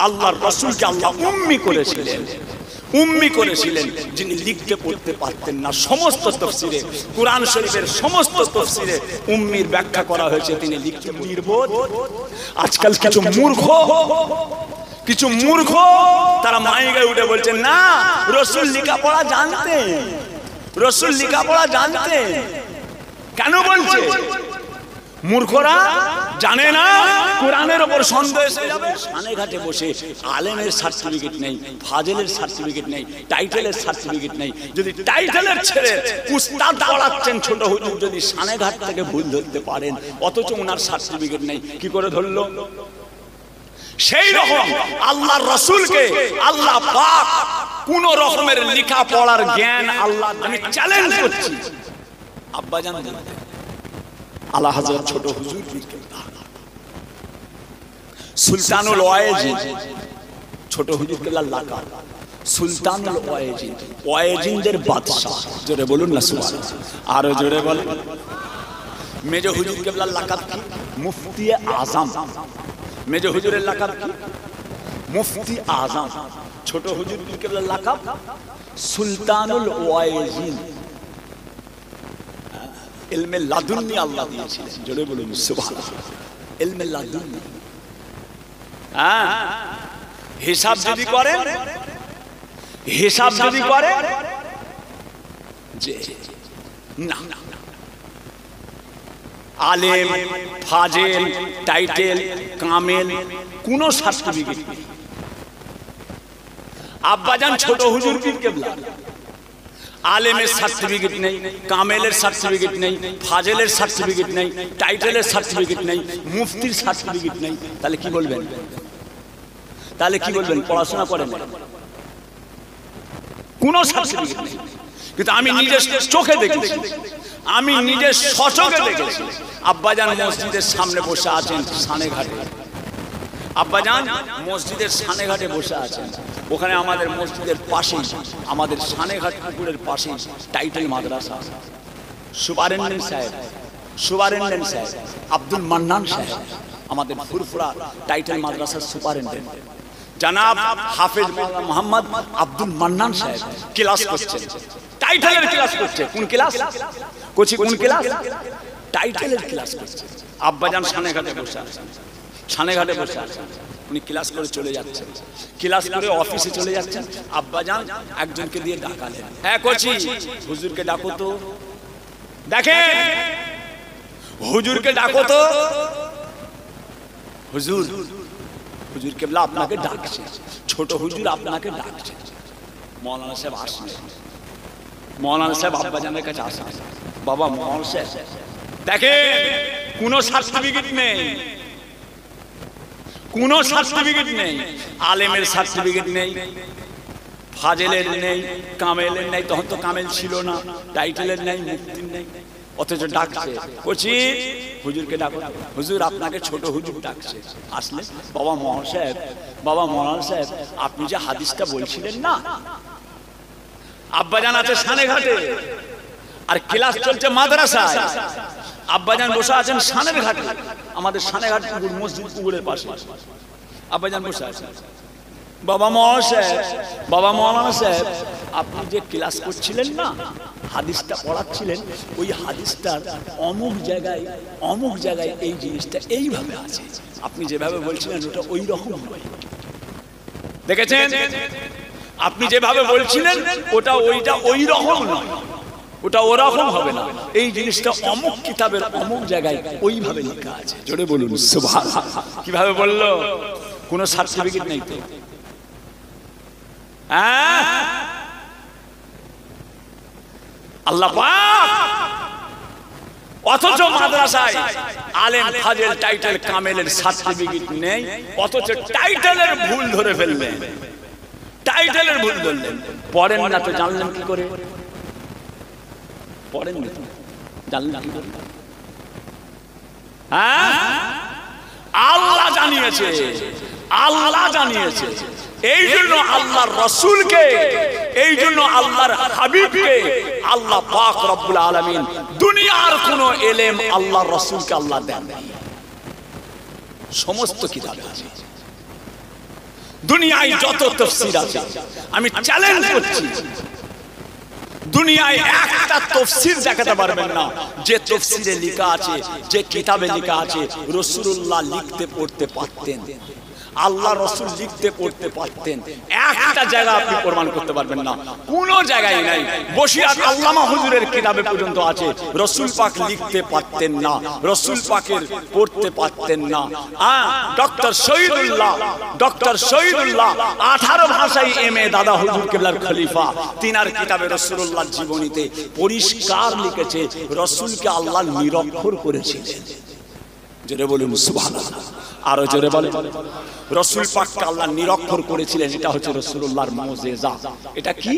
আল্লাহর রাসূলকে আল্লাহ উম্মি করেছিলেন, উম্মি করেছিলেন, যিনি লিখতে পড়তে পারতেন না। সমস্ত তাফসীরে, কুরআন শরীফের সমস্ত তাফসীরে উম্মির ব্যাখ্যা করা হয়েছে তিনি লিখতে নির্বোধ। আজকাল কিছু মূর্খ তারা মাইকে উঠে বলছেন না, রাসূল লেখাপড়া জানতেন, রাসূল লেখাপড়া জানতেন। কেন বলছে? মূর্খরা জানে না, কোরআনের উপর সন্দেহ এসে যাবে। সানে ঘাটে বসে আলেমের সার্টিফিকেট নেই, ফাজেলের সার্টিফিকেট নেই, টাইটেলের সার্টিফিকেট নেই। যদি টাইটেলের ছেড়ে উস্তাদ পড়াচ্ছেন ছোট হুজুর, যদি সানে ঘাট থেকে ভুল ধরতে পারেন, অথচ ওনার সার্টিফিকেট নেই, কি করে ধরলো? সেই রকম আল্লাহর রাসূলকে আল্লাহ পাক কোন রকমের লেখা পড়ার জ্ঞান আল্লাহ, আমি চ্যালেঞ্জ করছি, আব্বাজান আলা হযরত ছোট হুজুর সুলতানুল ওয়াইজিন, ছোট হুজুর কেবলার লাকাব সুলতানুল ওয়াইজিন, ওয়াইজিনদের বাদশা। জোরে বলুন না সুবহানাল্লাহ, আরো জোরে বলেন। মেজো হুজুর কেবলার লাকাব কি? মুফতি আযম। মেজো হুজুরের লাকাব কি? মুফতি আযম। ছোট হুজুর কেবলার লাকাব সুলতানুল ওয়াইজিন। ইলমে লাদুন্নি আল্লাহ দিয়েছিলেন, জোরে বলুন সুবহানাল্লাহ। ইলমে লাদুন্নি। হিসাব যদি করেন, হিসাব যদি করেন যে না, আলেম, ফাজেল, টাইটেল, কামেল কোন সার্টিফিকেট নেই। আব্বাজান ছোট হুজুর পীর কেবলা আলেমের সার্টিফিকেট নেই, কামেলের সার্টিফিকেট নেই, ফাজেলের সার্টিফিকেট নেই, টাইটেলের সার্টিফিকেট নেই, মুফতির সার্টিফিকেট নেই। তাহলে কি বলবেন? তাহলে কি বলবেন? পড়াশোনা করেন, কোন সার্টিফিকেট নেই। কিন্তু আমি নিজের চোখে দেখেছি, আমি নিজের সচক্ষে দেখেছি, আব্বাজান মসজিদের সামনে বসে আছেন সানে ঘাটে। আব্বাজান মসজিদের সানে ঘাটে বসে আছেন। ওখানে আমাদের মসজিদের পাশে, আমাদের সানেঘাট পুকুরের পাশে টাইটেল মাদ্রাসা। সুপারিনটেন্ডেন্ট সাহেব আব্দুল মান্নান সাহেব, আমাদের ফুরফুরা টাইটেল মাদ্রাসার সুপারিনটেন্ডেন্ট জনাব হাফেজ মোহাম্মদ আব্দুল মান্নান সাহেব ক্লাস করছেন, টাইটেলের ক্লাস করছে। কোন ক্লাস করছি? কোন ক্লাস? টাইটেলের ক্লাস করছে। আব্বাজান সানেঘাটে বসে আছেন, সানেঘাটে বসে আছেন। উনি ক্লাস করে চলে যাচ্ছেন, ক্লাস করে অফিসে চলে যাচ্ছেন। আব্বাজান একজনকে দিয়ে ডাকালেন, হ্যাঁ কোচি হুজুরকে ডাকো তো। দেখেন হুজুরকে ডাকো তো। হুজুর, হুজুর কেবলা আপনাকে ডাকছে, ছোট হুজুর আপনাকে ডাকছে। মৌলানা সাহেব আসলেন, মৌলানা সাহেব আব্বাজানের কাছে আসলেন। বাবা মৌলানা সাহেব দেখেন কোনো সার্টিফিকেট নেই, কোনো সার্টিফিকেট নেই, আলেমের সার্টিফিকেট নেই, ফাজেলের নেই, কামেলের নেই, তখন তো কামেল ছিল না, টাইটেলের নেই, মুফতির নেই, অথচ ডাকছে। বলছি হুজুরকে ডাকো। হুজুর আপনাকে ছোট হুজুর ডাকছে। আসলে বাবা মৌলানা সাহেব, বাবা মৌলানা সাহেব আপনি যে হাদিসটা বলছিলেন না, আব্বাজান আছে সানেঘাটে আর ক্লাস চলছে মাদ্রাসায়। আব্বাজান বসে আছেন সানের ঘাটে, আমাদের সানেঘাট পুকুর, মসজিদ পুকুরের পাশে। আব্বাজান বসে আছেন। বাবা মৌলানা সাহেব, বাবা মৌলানা সাহেব আপনি যে ক্লাস করছিলেন না, হাদিসটা পড়াচ্ছিলেন, ওই হাদিসটার অমুক জায়গায়, অমুক জায়গায় এই জিনিসটা এইভাবে আছে, আপনি যেভাবে বলছিলেন ওটা ওই রকম নয়। দেখেছেন? আপনি যেভাবে বলছিলেন ওটা ওইটা ওই রকম নয়, ওটা ওরকম হবে না। এই জিনিসটা অমুক কিতাবের অমুক জায়গায় ওইভাবে লেখা আছে। জোরে বলুন সুবহানাল্লাহ। কিভাবে বললো? কোনো সার্টিফিকেট নেই তো। আল্লাহ পাক, অথচ মাদ্রাসায় আলেম, ফাজেল, টাইটেল, কামেলের সার্টিফিকেট নেই, অথচ টাইটেলের ভুল ধরে ফেললেন, টাইটেলের ভুল ধরলেন। পড়েন না তো জানলেন কি করে? পড়েন না তো জানলেন কি করে? আল্লাহ জানিয়েছে, আল্লাহ জানিয়েছে। এই জন্য আল্লাহর রাসূলকে, এই জন্য আল্লাহর হাবিবকে আল্লাহ পাক রব্বুল আলামিন দুনিয়ার কোন ইলম আল্লাহর রাসূলকে আল্লাহ দেন নাই। সমস্ত কিতাবে আছে, দুনিয়ায় যত তাফসীর আছে আমি চ্যালেঞ্জ করছি, দুনিয়ায় একটা তাফসীর দেখাতে পারবেন না যে তাফসীরে লেখা আছে, যে কিতাবে লেখা আছে রাসূলুল্লাহ লিখতে পড়তে পারতেন, আল্লাহ রাসূল লিখতে পড়তে পারতেন। একটা জায়গা আপনি প্রমাণ করতে পারবেন না, কোনো জায়গায় নাই। বসিরাত আল্লামা হুজুরের কিতাবে পর্যন্ত আছে রাসূল পাক লিখতে পারতেন না, রাসূল পাকের পড়তে পারতেন না। ডক্টর শহীদুল্লাহ 18 ভাষায় এমএ দাদা হুজুর কিবলার খলিফা, তিনার কিতাবে রাসূলুল্লাহর জীবনীতে পরিষ্কার লিখেছে রাসূলকে আল্লাহ নিরক্ষর করেছিলেন। জোরে বলুন সুবহানাল্লাহ, আরো জোরে বলেন। রাসূল পাককে আল্লাহ নিরক্ষর করেছিলেন, এটা হচ্ছে রাসূলুল্লাহর মুজিজা। এটা কি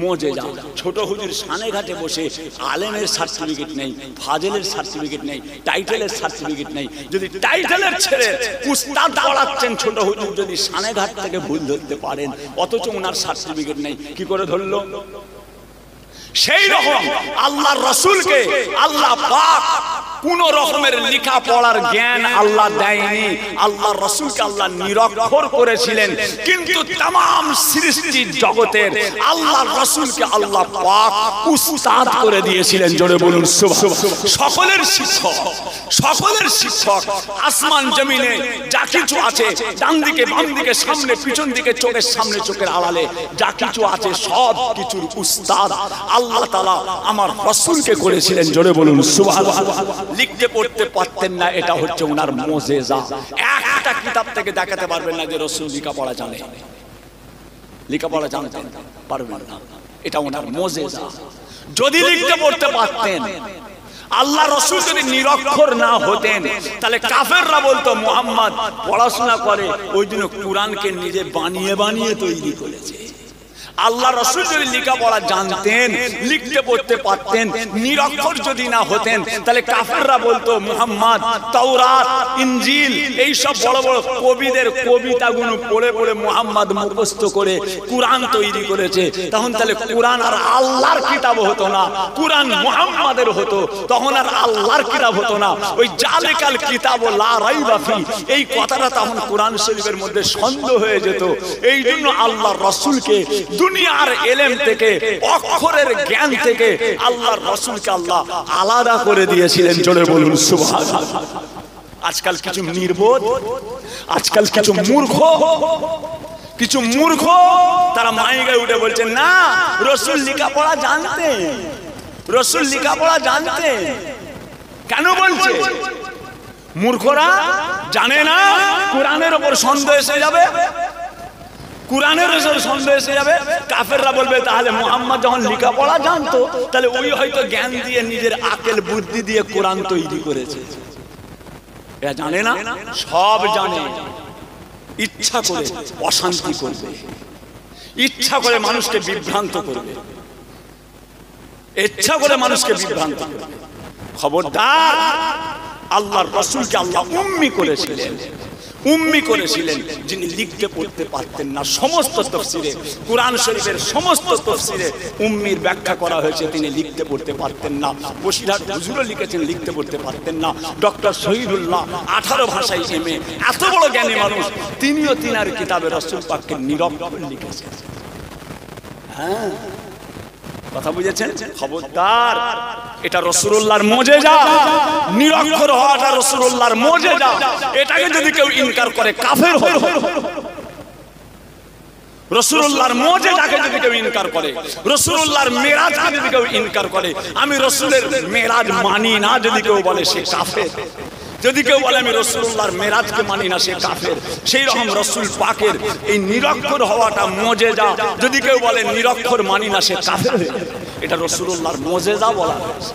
মুজিজা? ছোট হুজুর সানেঘাটে বসে আলেমের সার্টিফিকেট নেই, ফাজেলের সার্টিফিকেট নেই, টাইটেলের সার্টিফিকেট নেই। যদি টাইটেলের ছেড়ে উস্তাদ পড়াচ্ছেন ছোট হুজুর, যদি সানেঘাট থেকে ভুল ধরতে পারেন, অথচ ওনার সার্টিফিকেট নেই, কি করে ধরলো? সেই রকম আল্লাহর রাসূলকে আল্লাহ পাক কোন রকমের লেখা পড়ার জ্ঞান আল্লাহ দেয়নি, আল্লাহর রাসূলকে আল্লাহ নিরক্ষর করেছিলেন। কিন্তু तमाम সৃষ্টি জগতের আল্লাহর রাসূলকে আল্লাহ পাক উস্তাদ করে দিয়েছিলেন। জোরে বলুন সুবহানাল্লাহ। সকলের শিক্ষক, সকলের শিক্ষক, আসমান জমিনে যা কিছু আছে, ডান দিকে বাম দিকে সামনে পিছন দিকে চোখের সামনে চোখের আড়ালে যা কিছু আছে সব কিছুর উস্তাদ আল্লাহ তাআলা আমার রাসূলকে করেছিলেন। জোরে বলুন সুবহানাল্লাহ। লিখতে পড়তে পারতেন না, এটা হচ্ছে ওনার মুজিজা। একটা কিতাব থেকে দেখাতে পারবেন না যে রাসূল লেখাপড়া জানে, লেখাপড়া জানতেন পারবেন না, এটা ওনার মুজিজা। যদি লিখতে পড়তে পারতেন, আল্লাহ রাসূল যদি নিরক্ষর না হতেন, তাহলে কাফেররা বলতো মুহাম্মদ পড়াশোনা করে, ওই জন্য কোরআনকে নিজে বানিয়ে বানিয়ে তৈরি করেছে। আল্লাহ রাসূল যদি লেখাপড়া জানতেন, লিখতে পড়তে পারতেন, নিরক্ষর যদি না হতেন, তাহলে কাফেররা বলতো মুহাম্মদ তাওরাত, ইনজিল এই সব বড় বড় কবিদের কবিতাগুলো পড়ে পড়ে মুহাম্মদ মুখস্থ করে কোরআন তৈরি করেছে। তখন তাহলে কোরআন আর আল্লাহর কিতাব হতো না, কোরআন মুহাম্মাদের হতো, তখন আর আল্লাহর কিতাব হতো না। ওই জালিকাল কিতাব লা রাইবা ফি, এই কথাটা তখন কোরআন শরীফের মধ্যে সন্দেহ হয়ে যেত। এই জন্য আল্লাহর রাসূলকে দুনিয়ার এলেম থেকে, অক্ষরের জ্ঞান থেকে আল্লাহর রাসূলকে আল্লাহ আলাদা করে দিয়েছিলেন। জোরে বলুন সুবহানাল্লাহ। আজকাল কিছু নির্বোধ, আজকাল কিছু মূর্খ তারা মাইকে উঠে বলছে না রাসূল লেখাপড়া জানতেন, রাসূল লেখাপড়া জানতেন। কেন বলছে? মূর্খরা জানে না কোরআনের উপর সন্দেহ এসে যাবে, কোরআনের উপর সন্দেহ এসে যাবে। কাফেররা বলবে তাহলে মুহাম্মদ যখন লেখাপড়া জানতো, তাহলে ওই হয়তো জ্ঞান দিয়ে নিজের আকল বুদ্ধি দিয়ে কোরআন তৈরি করেছে। এরা জানে না, সব জানে। ইচ্ছা করে অশান্তি করবে, ইচ্ছা করে মানুষকে বিভ্রান্ত করবে, ইচ্ছা করে মানুষকে বিভ্রান্ত করবে। খবরদার, আল্লাহর রাসূলকে আল্লাহ উম্মি করেছিলেন, উম্মি করেছিলেন, যিনি লিখতে পড়তে পারতেন না। সমস্ত তাফসীরে, কোরআন শরীফের সমস্ত তাফসীরে উম্মির ব্যাখ্যা করা হয়েছে, তিনি লিখতে পড়তে পারতেন না। বসিরহাট হুজুরও লিখেছেন লিখতে পড়তে পারতেন না। ডক্টর শহীদুল্লাহ 18 ভাষায় এমএ, এত বড় জ্ঞানী মানুষ, তিনিও তিনার কিতাবে রাসূল পাককে নিরক্ষর লিখেছেন। হ্যাঁ, কথা বুঝেছেন? খবরদার, এটা রাসূলুল্লাহর মুজিজা, নিরক্ষর হওয়াটা রাসূলুল্লাহর মুজিজা। এটাকে যদি কেউ ইনকার করে কাফের হয়। রাসূলুল্লাহর মুজিজাকে যদি কেউ ইনকার করে, রাসূলুল্লাহর মেরাজকে যদি কেউ ইনকার করে, আমি রাসূলের মেরাজ মানি না যদি কেউ বলে, সে কাফের। যদি কেউ বলে আমি রাসূলুল্লাহর মেরাজকে মানি না, সে কাফের। সেই রকম রাসূল পাকের এই নিরক্ষর হওয়াটা মুজিজা, যদি কেউ বলে নিরক্ষর মানি না, সে কাফের। এটা রাসূলুল্লাহর মুজিজা বলা হয়েছে,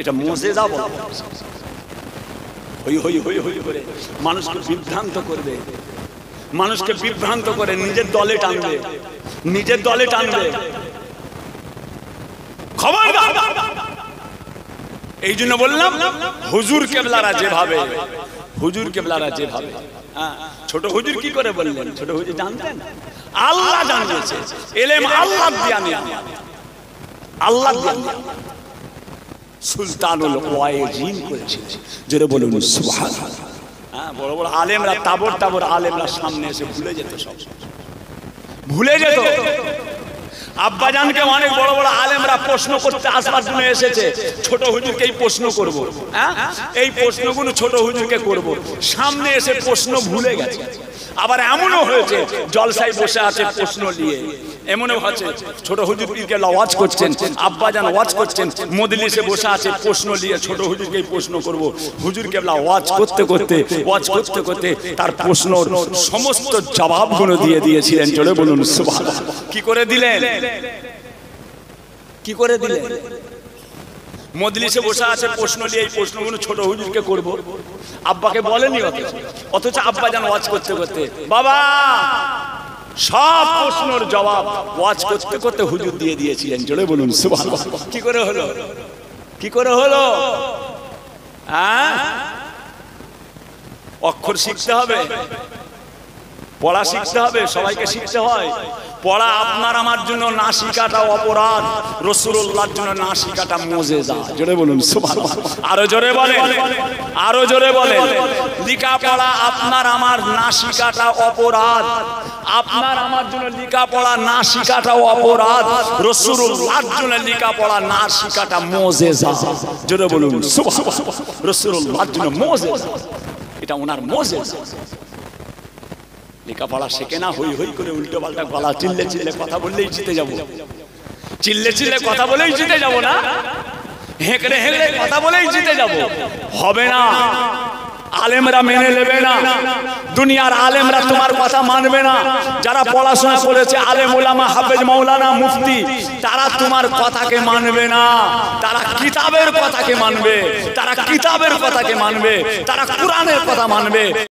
এটা মুজিজা বলা হয়েছে। হই হই হই হই করে মানুষকে বিভ্রান্ত করবে, মানুষকে বিভ্রান্ত করে নিজের দলে টানবে, নিজের দলে টানবে। খবরদার, এই জন্য বললাম হুজুর কেবলারা যেভাবে, হুজুর কেবলারা যেভাবে। ছোট হুজুর কি করে বললেন? ছোট হুজুর জানতেন, আল্লাহ জানিয়েছে, এলেম আল্লাহ দিয়া নেয়া, আল্লাহ দিয়া নেয়া। সুলতানুল ওয়াইজিন করেছে, জোরে বলুন সুবহানাল্লাহ। হ্যাঁ, বড় বড় আলেমরা, তাবর তাবর আলেমরা সামনে এসে ভুলে যেত, সব ভুলে যেত। আব্বাজানকে অনেক বড় বড় আলেমরা প্রশ্ন করতে আসবার জন্য এসেছে, ছোট হুজুরকে এই প্রশ্ন করব, হ্যাঁ এই প্রশ্নগুলো ছোট হুজুরকে করব, সামনে এসে প্রশ্ন ভুলে গেছে। আবার এমনও হয়েছে জলসায় বসে আছে প্রশ্ন নিয়ে, এমনও হচ্ছে ছোট হুজুর পীরকে ওয়াজ করছেন, আব্বাজান ওয়াজ করছেন, মজলিসে বসে আছে প্রশ্ন নিয়ে, ছোট হুজুরকে প্রশ্ন করব। হুজুর কেবলা ওয়াজ করতে করতে তার প্রশ্নর সমস্ত জবাবগুলো দিয়ে দিয়েছিলেন। চলে বলুন সুবহানাল্লাহ। কি করে দিলেন? কি করে দিলেন? মজলিসে বসে আছে প্রশ্ন নিয়ে, এই প্রশ্নগুলো ছোট হুজুরকে করব, আব্বাকে বলেনি, অথচ আব্বাজান ওয়াজ করতে করতে বাবা সব প্রশ্নের জবাব ওয়াজ করতে করতে হুজুর দিয়ে দিয়েছিলেন। জোরে বলুন সুবহানাল্লাহ। কি করে হলো? কি করে হলো? হ্যাঁ, অক্ষর শিখতে হবে, পড়া শিখতে হবে, সবাইকে শিখতে হয়। পড়া আপনার আমার জন্য না শিখাটা অপরাধ, রাসূলুল্লাহর জন্য না শিখাটা মুজিজা। জোরে বলুন সুবহানাল্লাহ। আরো জোরে বলেন, আরো জোরে বলেন। লেখাপড়া আপনার আমার না শিখাটা অপরাধ, আপনার আমার জন্য লেখাপড়া না শিখাটাও অপরাধ, রাসূলুল্লাহর জন্য লেখাপড়া না শিখাটা মুজিজা। জোরে বলুন সুবহানাল্লাহ। রাসূলুল্লাহর জন্য মুজিজা, এটা ওনার মুজিজা। লেখাপড়া শেখে না, হই হই করে উল্টো পাল্টা গলা চিল্লে চিল্লে কথা বললেই জিতে যাব, চিল্লে চিল্লে কথা বলেই জিতে যাব না, হেঁকড়ে হেঁকড়ে কথা বলেই জিতে যাব, হবে না। আলেমরা মেনে নেবে না, দুনিয়ার আলেমরা তোমার কথা মানবে না। যারা পড়াশোনা করেছে, আলেম ওলামা হাফেজ মাওলানা মুফতি, তারা তোমার কথাকে মানবে না, তারা কিতাবের কথাকে মানবে, তারা কিতাবের কথাকে মানবে, তারা কোরআনের কথা মানবে।